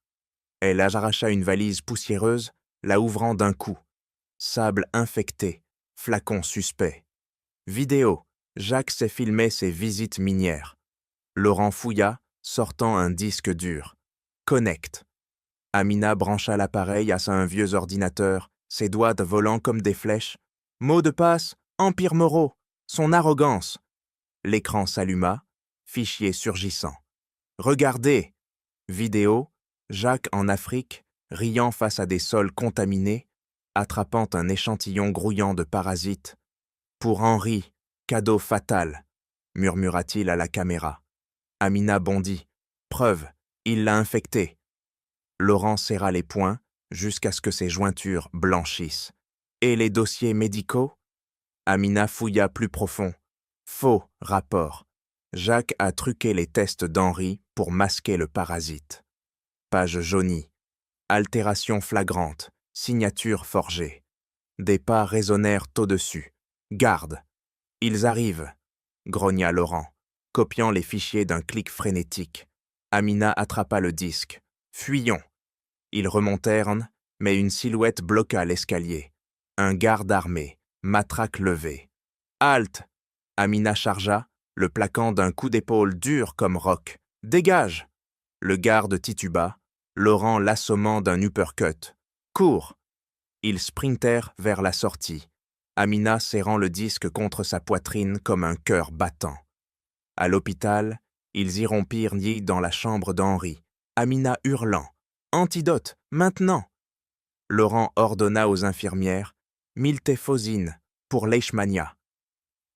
Elle arracha une valise poussiéreuse, la ouvrant d'un coup. Sable infecté, flacon suspect. Vidéo. Jacques s'est filmé ses visites minières. Laurent fouilla, sortant un disque dur. Connect. Amina brancha l'appareil à un vieux ordinateur, ses doigts volant comme des flèches. Mot de passe, Empire Moreau, son arrogance. L'écran s'alluma, fichier surgissant. Regardez. Vidéo. Jacques en Afrique, riant face à des sols contaminés, attrapant un échantillon grouillant de parasites. Pour Henri, cadeau fatal, murmura-t-il à la caméra. Amina bondit. Preuve, il l'a infecté. Laurent serra les poings jusqu'à ce que ses jointures blanchissent. Et les dossiers médicaux? Amina fouilla plus profond. Faux rapport. Jacques a truqué les tests d'Henri pour masquer le parasite. Page jaunie. Altération flagrante. Signature forgée. Des pas résonnèrent au-dessus. Garde. Ils arrivent, grogna Laurent, copiant les fichiers d'un clic frénétique. Amina attrapa le disque. Fuyons. Ils remontèrent, mais une silhouette bloqua l'escalier. Un garde armé, matraque levée. Halte. Amina chargea, le plaquant d'un coup d'épaule dur comme roc. Dégage. Le garde tituba, Laurent l'assommant d'un uppercut. Cours. Ils sprintèrent vers la sortie. Amina serrant le disque contre sa poitrine comme un cœur battant. À l'hôpital, ils irrompirent dans la chambre d'Henri. Amina hurlant. Antidote, maintenant. Laurent ordonna aux infirmières. Miltefosine, pour leishmania.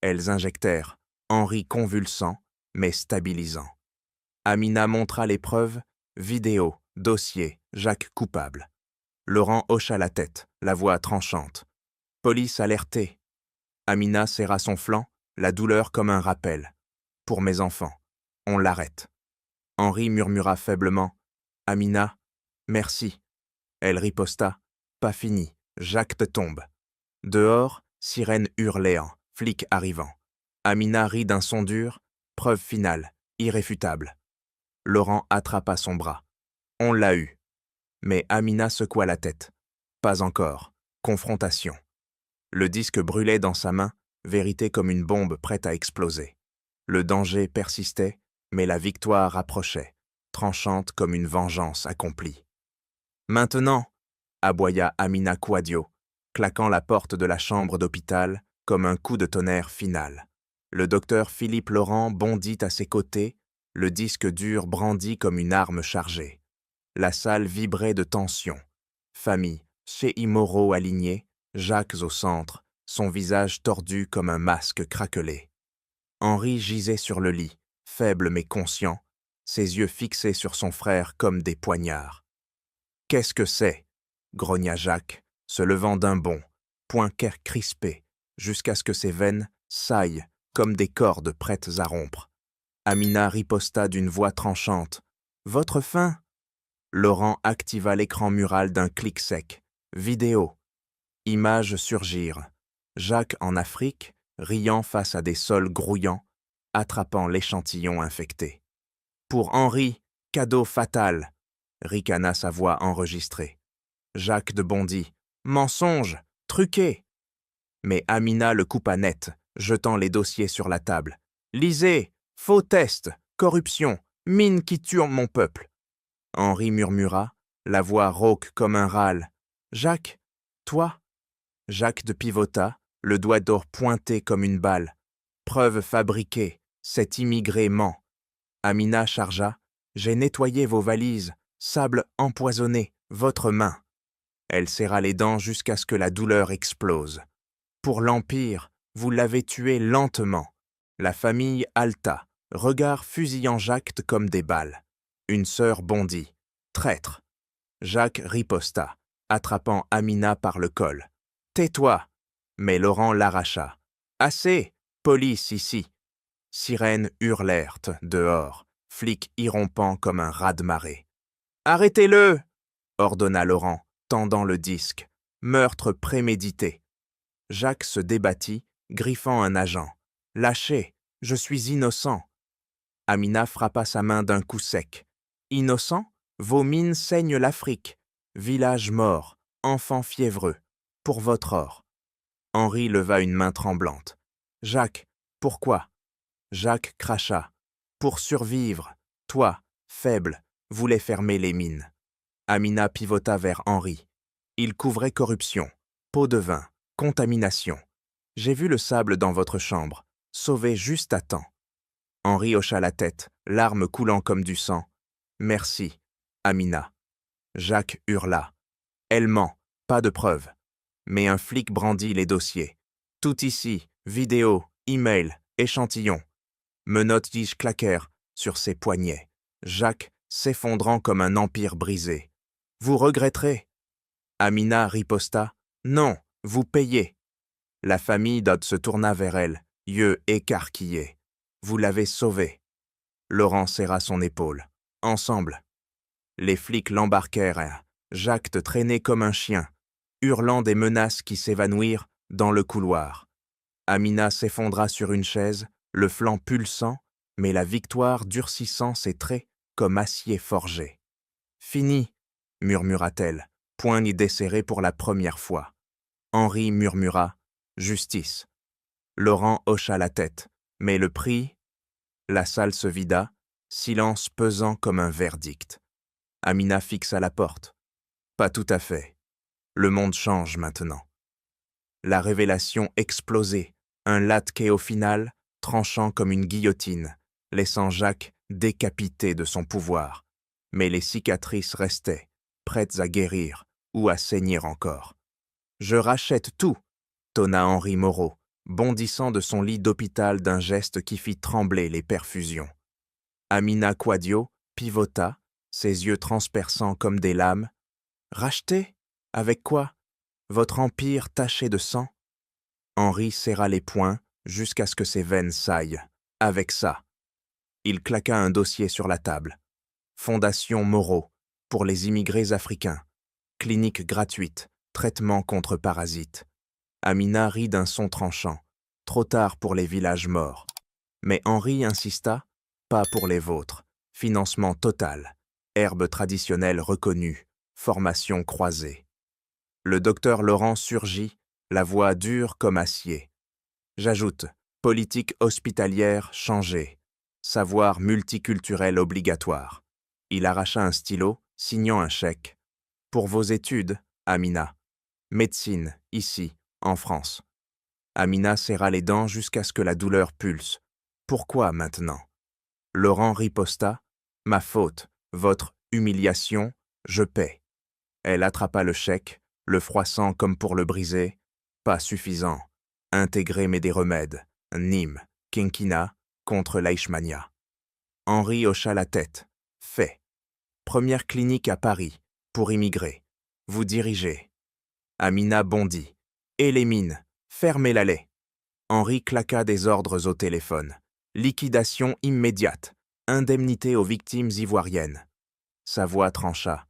Elles injectèrent, Henri convulsant, mais stabilisant. Amina montra les preuves, vidéo, dossier, Jacques coupable. Laurent hocha la tête, la voix tranchante. Police alertée. Amina serra son flanc, la douleur comme un rappel. Pour mes enfants, on l'arrête. Henri murmura faiblement. Amina, merci. Elle riposta. Pas fini, Jacques te tombe. Dehors, sirène hurléant, flic arrivant. Amina rit d'un son dur, preuve finale, irréfutable. Laurent attrapa son bras. On l'a eu. Mais Amina secoua la tête. Pas encore. Confrontation. Le disque brûlait dans sa main, vérité comme une bombe prête à exploser. Le danger persistait, mais la victoire approchait, tranchante comme une vengeance accomplie. Maintenant, aboya Amina Quadio, claquant la porte de la chambre d'hôpital comme un coup de tonnerre final. Le docteur Philippe Laurent bondit à ses côtés, le disque dur brandi comme une arme chargée. La salle vibrait de tension. Famille, chez Moreau aligné, Jacques au centre, son visage tordu comme un masque craquelé. Henri gisait sur le lit, faible mais conscient, ses yeux fixés sur son frère comme des poignards. « Qu'est-ce que c'est » grogna Jacques, se levant d'un bond, poing crispé, jusqu'à ce que ses veines saillent comme des cordes prêtes à rompre. Amina riposta d'une voix tranchante. « Votre faim ?» Laurent activa l'écran mural d'un clic sec. « Vidéo. » Images surgirent. Jacques en Afrique, riant face à des sols grouillants, attrapant l'échantillon infecté. « Pour Henri, cadeau fatal !» ricana sa voix enregistrée. Jacques de Bondy. « Mensonge, truqué !» Mais Amina le coupa net, jetant les dossiers sur la table. « Lisez, faux test, corruption, mine qui tue mon peuple. » Henri murmura, la voix rauque comme un râle. « Jacques, toi ?» Jacques de pivota, le doigt d'or pointé comme une balle. Preuve fabriquée, cet immigré ment. Amina chargea. J'ai nettoyé vos valises, sable empoisonné, votre main. Elle serra les dents jusqu'à ce que la douleur explose. Pour l'Empire, vous l'avez tué lentement. La famille halta, regard fusillant Jacques comme des balles. Une sœur bondit. Traître. Jacques riposta, attrapant Amina par le col. Tais-toi. Mais Laurent l'arracha. Assez. Police ici. Sirènes hurlèrent dehors, flics irrompant comme un raz-de-marée. Arrêtez-le, ordonna Laurent, tendant le disque. Meurtre prémédité. Jacques se débattit, griffant un agent. Lâchez, je suis innocent. Amina frappa sa main d'un coup sec. Innocent? Vos mines saignent l'Afrique. Village mort, enfant fiévreux. Pour votre or. Henri leva une main tremblante. Jacques, pourquoi? Jacques cracha. Pour survivre, toi, faible, voulais fermer les mines. Amina pivota vers Henri. Il couvrait corruption, pot de vin, contamination. J'ai vu le sable dans votre chambre, sauvé juste à temps. Henri hocha la tête, larmes coulant comme du sang. Merci, Amina. Jacques hurla. Elle ment, pas de preuves. Mais un flic brandit les dossiers. Tout ici, vidéo, email, échantillon. Menottes claquèrent sur ses poignets. Jacques s'effondrant comme un empire brisé. Vous regretterez. Amina riposta. Non, vous payez. La famille Dodd se tourna vers elle, yeux écarquillés. Vous l'avez sauvé. Laurent serra son épaule. Ensemble. Les flics l'embarquèrent. Jacques traînait comme un chien, hurlant des menaces qui s'évanouirent dans le couloir. Amina s'effondra sur une chaise, le flanc pulsant, mais la victoire durcissant ses traits comme acier forgé. « Fini » murmura-t-elle, poigne desserrée pour la première fois. Henri murmura « Justice ». Laurent hocha la tête, mais le prix... La salle se vida, silence pesant comme un verdict. Amina fixa la porte. Pas tout à fait. Le monde change maintenant. La révélation explosait, un latke au final, tranchant comme une guillotine, laissant Jacques décapité de son pouvoir. Mais les cicatrices restaient, prêtes à guérir ou à saigner encore. « Je rachète tout !» tonna Henri Moreau, bondissant de son lit d'hôpital d'un geste qui fit trembler les perfusions. Amina Quadio pivota, ses yeux transperçants comme des lames. « Racheter? Avec quoi? Votre empire taché de sang ?» Henri serra les poings jusqu'à ce que ses veines saillent. « Avec ça !» Il claqua un dossier sur la table. « Fondation Moreau, pour les immigrés africains. Clinique gratuite, traitement contre parasites. » Amina rit d'un son tranchant. Trop tard pour les villages morts. Mais Henri insista, pas pour les vôtres. Financement total. Herbe traditionnelle reconnue. Formation croisée. Le docteur Laurent surgit, la voix dure comme acier. J'ajoute, politique hospitalière changée. Savoir multiculturel obligatoire. Il arracha un stylo, signant un chèque. Pour vos études, Amina. Médecine, ici, en France. Amina serra les dents jusqu'à ce que la douleur pulse. Pourquoi maintenant? Laurent riposta. Ma faute, votre humiliation, je paie. Elle attrapa le chèque, le froissant comme pour le briser. Pas suffisant. Intégrer mes des remèdes. Nîmes, quinquina, contre l'Eichmania. Henri hocha la tête. Fait. Première clinique à Paris, pour immigrés. Vous dirigez. Amina bondit. Et les mines, fermez l'allée. Henri claqua des ordres au téléphone. Liquidation immédiate. Indemnité aux victimes ivoiriennes. Sa voix trancha.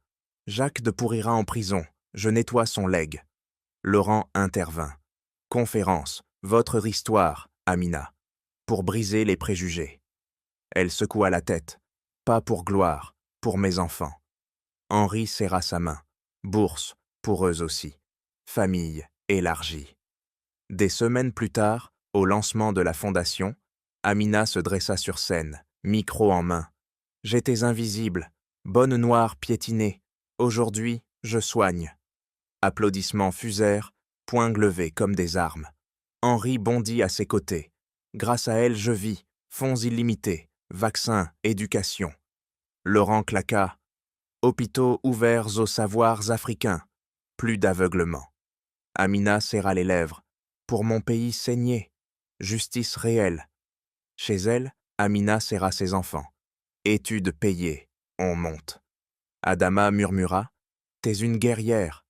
Jacques de pourrira en prison. Je nettoie son legs. Laurent intervint. Conférence. Votre histoire, Amina. Pour briser les préjugés. Elle secoua la tête. Pas pour gloire, pour mes enfants. Henri serra sa main. Bourse, pour eux aussi. Famille élargie. Des semaines plus tard, au lancement de la fondation, Amina se dressa sur scène, micro en main. J'étais invisible, bonne noire piétinée. Aujourd'hui, je soigne. Applaudissements fusèrent, poings levés comme des armes. Henri bondit à ses côtés. Grâce à elle, je vis. 'Fonds illimités, vaccins, éducation. Laurent claqua. Hôpitaux ouverts aux savoirs africains. Plus d'aveuglement. Amina serra les lèvres. Pour mon pays saigné. Justice réelle. Chez elle, Amina serra ses enfants. Études payées. On monte. Adama murmura. T'es une guerrière.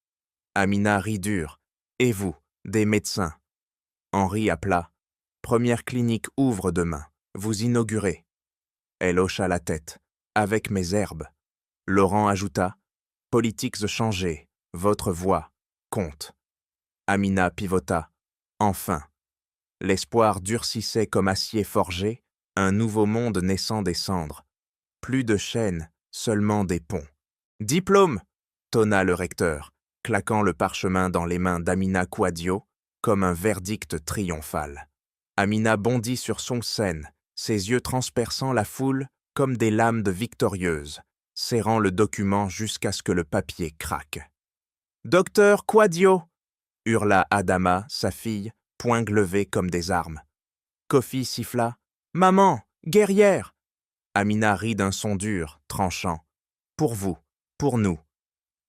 Amina rit dur. Et vous, des médecins. Henri appela. Première clinique ouvre demain. Vous inaugurez. Elle hocha la tête. Avec mes herbes. Laurent ajouta. Politiques changées. Votre voix compte. Amina pivota. Enfin. L'espoir durcissait comme acier forgé, un nouveau monde naissant des cendres. Plus de chaînes, seulement des ponts. Diplôme tonna le recteur, claquant le parchemin dans les mains d'Amina Quadio comme un verdict triomphal. Amina bondit sur son sène, ses yeux transperçant la foule comme des lames de victorieuse, serrant le document jusqu'à ce que le papier craque. « Docteur Quadio !» hurla Adama, sa fille, poings levés comme des armes. Kofi siffla. « Maman, guerrière !» Amina rit d'un son dur, tranchant. « Pour vous, pour nous. »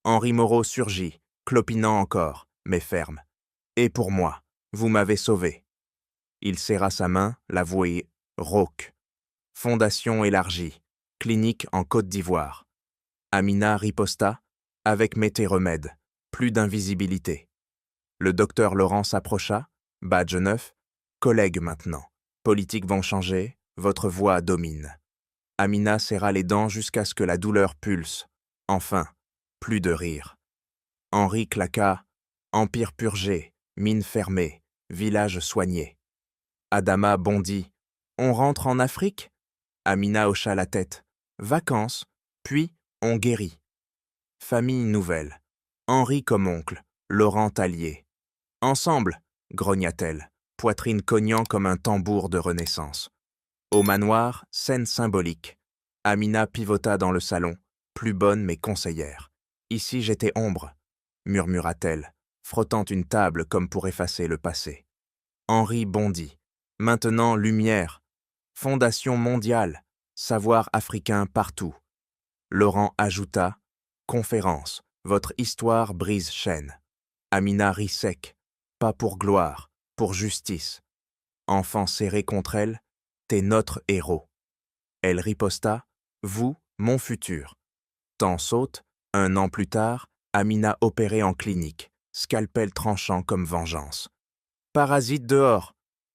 Henri Moreau surgit, clopinant encore, mais ferme. « Et pour moi, vous m'avez sauvé. » Il serra sa main, l'avoué rauque. Fondation élargie, clinique en Côte d'Ivoire. Amina riposta, avec mété-remède, plus d'invisibilité. Le docteur Laurent s'approcha, badge neuf, collègue maintenant. Politiques vont changer, votre voix domine. Amina serra les dents jusqu'à ce que la douleur pulse. Enfin, plus de rire. Henri claqua, empire purgé, mine fermée, village soigné. Adama bondit, on rentre en Afrique ? Amina hocha la tête, vacances, puis on guérit. Famille nouvelle, Henri comme oncle, Laurent allié. Ensemble, grogna-t-elle, poitrine cognant comme un tambour de renaissance. Au manoir, scène symbolique. Amina pivota dans le salon, plus bonne mais conseillère. Ici j'étais ombre, murmura-t-elle, frottant une table comme pour effacer le passé. Henri bondit. Maintenant lumière, fondation mondiale, savoir africain partout. Laurent ajouta, conférence, votre histoire brise chaîne. Amina rit sec, pas pour gloire, pour justice. Enfant serré contre elle, t'es notre héros. Elle riposta, vous, mon futur. Temps saute, 1 an plus tard, Amina opérée en clinique, scalpel tranchant comme vengeance. Parasite dehors,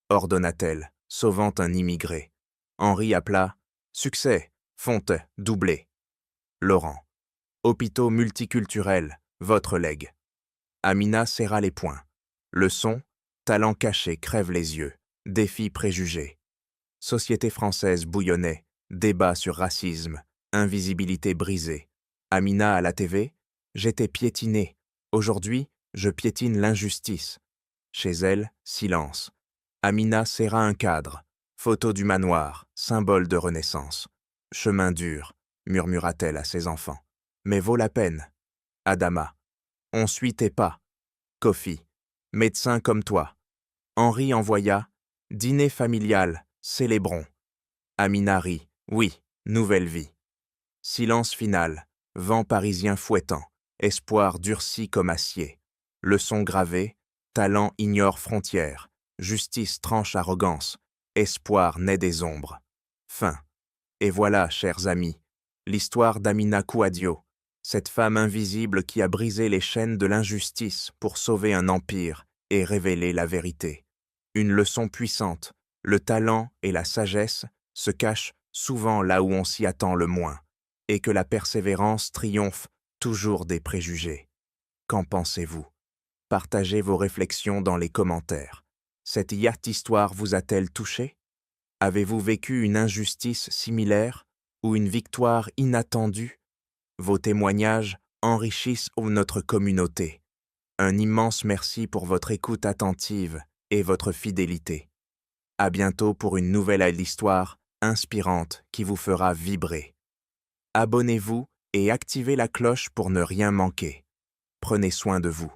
ordonna-t-elle, sauvant un immigré. Henri appela, succès, fonte, doublé. Laurent, hôpitaux multiculturels, votre legs. Amina serra les poings. Leçon, talent caché crève les yeux, défi préjugé. Société française bouillonnait, débat sur racisme, invisibilité brisée. Amina à la TV, j'étais piétinée. Aujourd'hui, je piétine l'injustice. Chez elle, silence. Amina serra un cadre. Photo du manoir, symbole de renaissance. Chemin dur, murmura-t-elle à ses enfants. Mais vaut la peine. Adama, on suit tes pas. Kofi, médecin comme toi. Henri envoya, dîner familial, célébrons. Amina rit, oui, nouvelle vie. Silence final, vent parisien fouettant, espoir durci comme acier. Leçon gravée, talent ignore frontières, justice tranche arrogance, espoir naît des ombres. Fin. Et voilà, chers amis, l'histoire d'Amina Quadio, cette femme invisible qui a brisé les chaînes de l'injustice pour sauver un empire et révéler la vérité. Une leçon puissante, le talent et la sagesse se cachent souvent là où on s'y attend le moins, et que la persévérance triomphe toujours des préjugés. Qu'en pensez-vous? Partagez vos réflexions dans les commentaires. Cette yacht histoire vous a-t-elle touché? Avez-vous vécu une injustice similaire ou une victoire inattendue? Vos témoignages enrichissent notre communauté. Un immense merci pour votre écoute attentive et votre fidélité. À bientôt pour une nouvelle histoire inspirante qui vous fera vibrer. Abonnez-vous et activez la cloche pour ne rien manquer. Prenez soin de vous.